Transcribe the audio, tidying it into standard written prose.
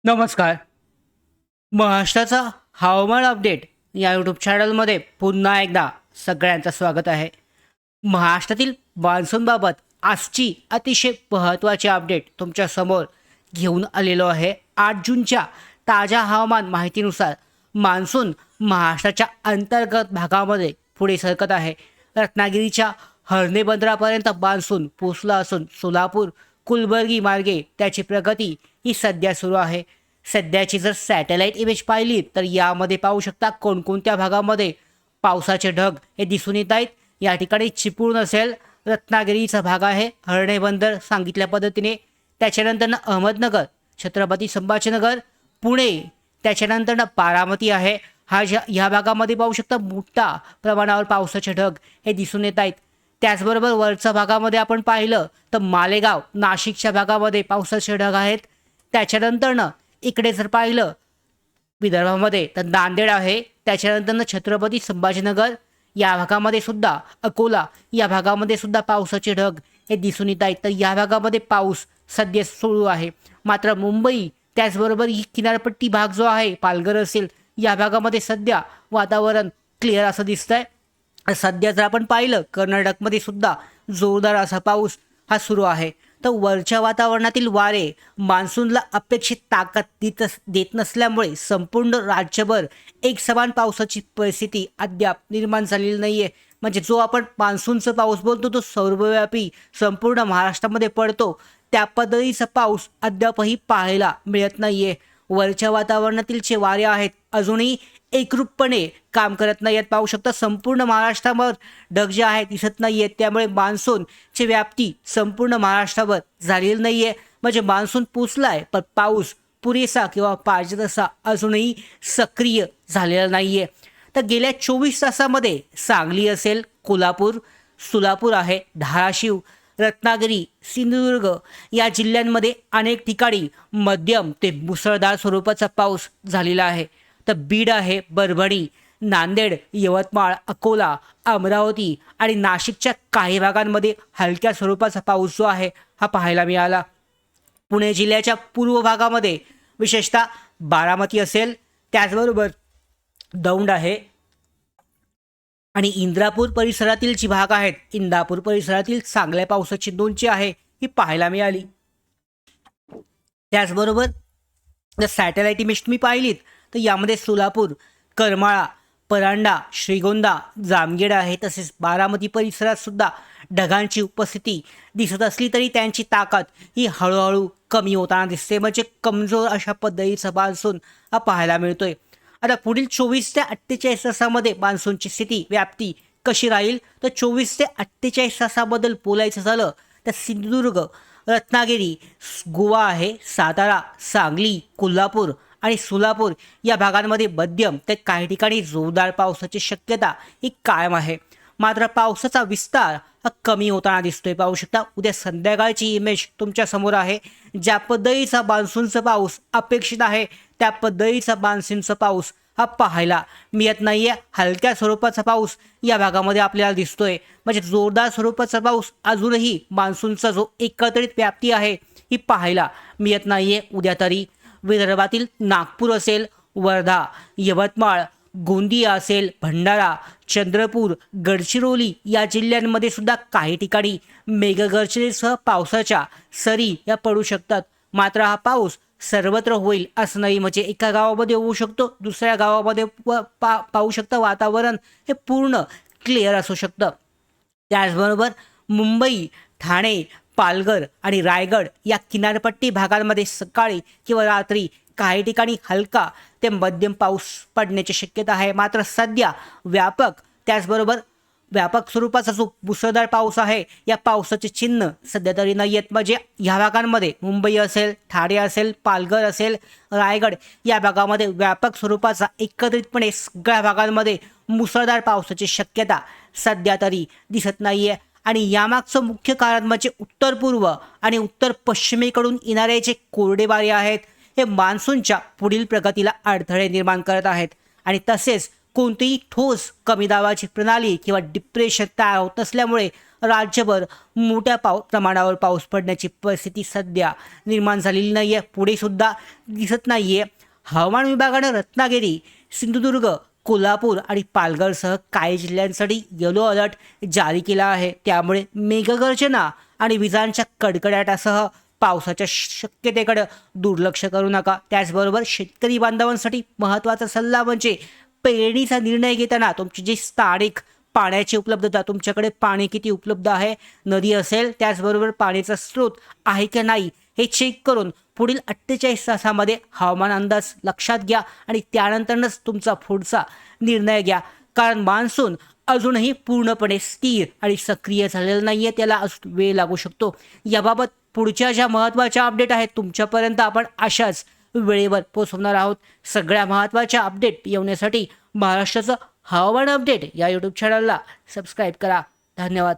नमस्कार. महाराष्ट्राचा हवामान अपडेट या यूट्यूब चॅनलमध्ये पुन्हा एकदा सगळ्यांचं स्वागत आहे. महाराष्ट्रातील मान्सूनबाबत आजची अतिशय महत्त्वाची अपडेट तुमच्यासमोर घेऊन आलेलो आहे. 8 जूनच्या ताज्या हवामान माहितीनुसार मान्सून महाराष्ट्राच्या अंतर्गत भागामध्ये पुढे सरकत आहे. रत्नागिरीच्या हर्णे बंदरापर्यंत मान्सून पोचला असून सोलापूर कुलबर्गी मार्गे त्याची प्रगती ही सध्या सुरू आहे. सध्याची जर सॅटेलाईट इमेज पाहिली तर यामध्ये पाहू शकता कोणकोणत्या भागामध्ये पावसाचे ढग हे दिसून येत आहेत. या ठिकाणी चिपळूण असेल, रत्नागिरीचा भाग आहे, हर्णे बंदर सांगितल्या पद्धतीने, त्याच्यानंतर अहमदनगर, छत्रपती संभाजीनगर, पुणे, त्याच्यानंतर बारामती आहे. ह्या भागामध्ये पाहू शकता मोठ्या प्रमाणावर पावसाचे ढग हे दिसून येत आहेत. त्याचबरोबर वरच्या भागामध्ये आपण पाहिलं तर मालेगाव, नाशिकच्या भागामध्ये पावसाचे ढग आहेत. त्याच्यानंतरनं इकडे जर पाहिलं विदर्भामध्ये तर नांदेड आहे, त्याच्यानंतर छत्रपती संभाजीनगर या भागामध्ये सुद्धा, अकोला या भागामध्ये सुद्धा पावसाचे ढग हे दिसून येत आहेत. तर या भागामध्ये पाऊस सध्या सुरू आहे. मात्र मुंबई त्याचबरोबर ही किनारपट्टी भाग जो आहे, पालघर असेल, या भागामध्ये सध्या वातावरण क्लिअर असं दिसतंय. सध्या जर आपण पाहिलं कर्नाटकमध्ये सुद्धा जोरदार असा पाऊस हा सुरू आहे. तर वरच्या वातावरणातील वारे मान्सूनला अपेक्षित ताकद देत नसल्यामुळे संपूर्ण राज्यभर एक समान पावसाची परिस्थिती अद्याप निर्माण झालेली नाही आहे. म्हणजे जो आपण मान्सूनचा पाऊस बोलतो तो सर्वव्यापी संपूर्ण महाराष्ट्रामध्ये पडतो, त्या पद्धतीचा पाऊस अद्यापही पाहायला मिळत नाही आहे. वरच्या वातावरणातील जे वारे आहेत अजूनही एकरूपपणे काम करत नाही आहेत. पाहू शकता संपूर्ण महाराष्ट्रावर ढग जे आहेत दिसत नाही आहेत. त्यामुळे मान्सूनची व्याप्ती संपूर्ण महाराष्ट्रावर झालेली नाही आहे. म्हणजे मान्सून पोचला आहे पण पाऊस पुरेसा किंवा पाहिजे तसा अजूनही सक्रिय झालेला नाही आहे. तर गेल्या 24 तासामध्ये सांगली असेल, कोल्हापूर, सोलापूर आहे, धाराशिव, रत्नागिरी, सिंधुदुर्ग या जिल्ह्यांमध्ये अनेक ठिकाणी मध्यम ते मुसळधार स्वरूपाचा पाऊस झालेला आहे. तर बीड आहे, परभणी, नांदेड, यवतमाळ, अकोला, अमरावती आणि नाशिकच्या काही भागांमध्ये हलक्या स्वरूपाचा पाऊस जो आहे हा पाहायला मिळाला. पुणे जिल्ह्याच्या पूर्व भागामध्ये विशेषतः बारामती असेल, त्याचबरोबर दौंड आहे आणि इंद्रापूर परिसरातील जी भाग आहेत, इंदापूर परिसरातील चांगल्या पावसाची नोंद जी आहे ही पाहायला मिळाली. त्याचबरोबर जर सॅटेलाइट इमेज तुम्ही पाहिलीत तर यामध्ये सोलापूर, करमाळा, परांडा, श्रीगोंदा, जामखेड आहे, तसेच बारामती परिसरात सुद्धा ढगांची उपस्थिती दिसत असली तरी त्यांची ताकद ही हळूहळू कमी होताना दिसते. म्हणजे कमजोर अशा पद्धतीचा मान्सून हा पाहायला मिळतोय. आता पुढील 24 ते 48 तासामध्ये मान्सूनची स्थिती व्याप्ती कशी राहील तर 24 ते 48 तासाबद्दल बोलायचं झालं तर सिंधुदुर्ग, रत्नागिरी, गोवा आहे, सातारा, सांगली, कोल्हापूर आणि सोलापूर या भागांमध्ये मध्यम ते काही ठिकाणी जोरदार पावसाची शक्यता ही कायम आहे. मात्र पावसाचा विस्तार हा कमी होताना दिसतोय. पाहू शकता उद्या संध्याकाळची इमेज तुमच्या समोर आहे. ज्या पद्धतीचा मान्सूनचा पाऊस अपेक्षित आहे त्या पद्धतीचा मान्सूनचा पाऊस हा पाहायला मिळत नाही आहे. हलक्या स्वरूपाचा पाऊस या भागामध्ये आपल्याला दिसतोय. म्हणजे जोरदार स्वरूपाचा पाऊस अजूनही मान्सूनचा जो एकत्रित व्याप्ती आहे ही पाहायला मिळत नाही आहे. उद्या तरी विदर्भातील नागपूर असेल, वर्धा, यवतमाळ, गोंदिया असेल, भंडारा, चंद्रपूर, गडचिरोली या जिल्ह्यांमध्ये सुद्धा काही ठिकाणी मेघगर्जनेसह पावसाच्या सरी या पडू शकतात. मात्र हा पाऊस सर्वत्र होईल असं नाही. म्हणजे एका गावामध्ये होऊ शकतो, दुसऱ्या गावामध्ये पाहू शकता वातावरण हे पूर्ण क्लिअर असू शकतं. त्याचबरोबर मुंबई, ठाणे, पालघर आणि रायगड या किनारपट्टी भागांमध्ये सकाळी किंवा रात्री काही ठिकाणी हलका ते मध्यम पाऊस पडण्याची शक्यता आहे. मात्र सध्या त्याचबरोबर व्यापक स्वरूपाचा जो मुसळधार पाऊस आहे या पावसाचे चिन्ह सध्या तरी नाही आहेत. म्हणजे ह्या भागांमध्ये मुंबई असेल, ठाणे असेल, पालघर असेल, रायगड या भागामध्ये व्यापक स्वरूपाचा एकत्रितपणे सगळ्या भागांमध्ये मुसळधार पावसाची शक्यता सध्या तरी दिसत नाही आहे. आणि यामागचं मुख्य कारण म्हणजे उत्तर पूर्व आणि उत्तर पश्चिमेकडून येणारे जे कोरडे वारे आहेत हे मान्सूनच्या पुढील प्रगतीला अडथळे निर्माण करत आहेत. आणि तसेच कोणतीही ठोस कमी दाबाची प्रणाली किंवा डिप्रेशन तयार होत नसल्यामुळे राज्यभर मोठ्या प्रमाणावर पाऊस पडण्याची परिस्थिती सध्या निर्माण झालेली नाही आहे, पुढे सुद्धा दिसत नाही आहे. हवामान विभागानं रत्नागिरी, सिंधुदुर्ग, कोल्हापूर आणि पालघरसह काही जिल्ह्यांसाठी येलो अलर्ट जारी केला आहे. त्यामुळे मेघगर्जना आणि विजांच्या कडकडाटासह पावसाच्या शक्यतेकडे दुर्लक्ष करू नका. त्याचबरोबर शेतकरी बांधवांसाठी महत्त्वाचा सल्ला म्हणजे पेरणीचा निर्णय घेताना तुमची जी स्थानिक पाण्याची उपलब्धता, तुमच्याकडे पाणी किती उपलब्ध आहे, नदी असेल त्याचबरोबर पाण्याचा स्रोत आहे की नाही हे चेक करून पुढील 48 तासामध्ये हवामान अंदाज लक्षात घ्या आणि त्यानंतरच तुमचा पुढचा निर्णय घ्या. कारण मान्सून अजूनही पूर्णपणे स्थिर आणि सक्रिय झालेलं नाही आहे, त्याला अजून वेळ लागू शकतो. याबाबत पुढच्या ज्या महत्त्वाच्या अपडेट आहेत तुमच्यापर्यंत आपण अशाच वेळेवर पोहोचवणार आहोत. सगळ्या महत्त्वाच्या अपडेट येण्यासाठी महाराष्ट्राचं हवामान अपडेट या यूट्यूब चॅनलला सबस्क्राईब करा. धन्यवाद.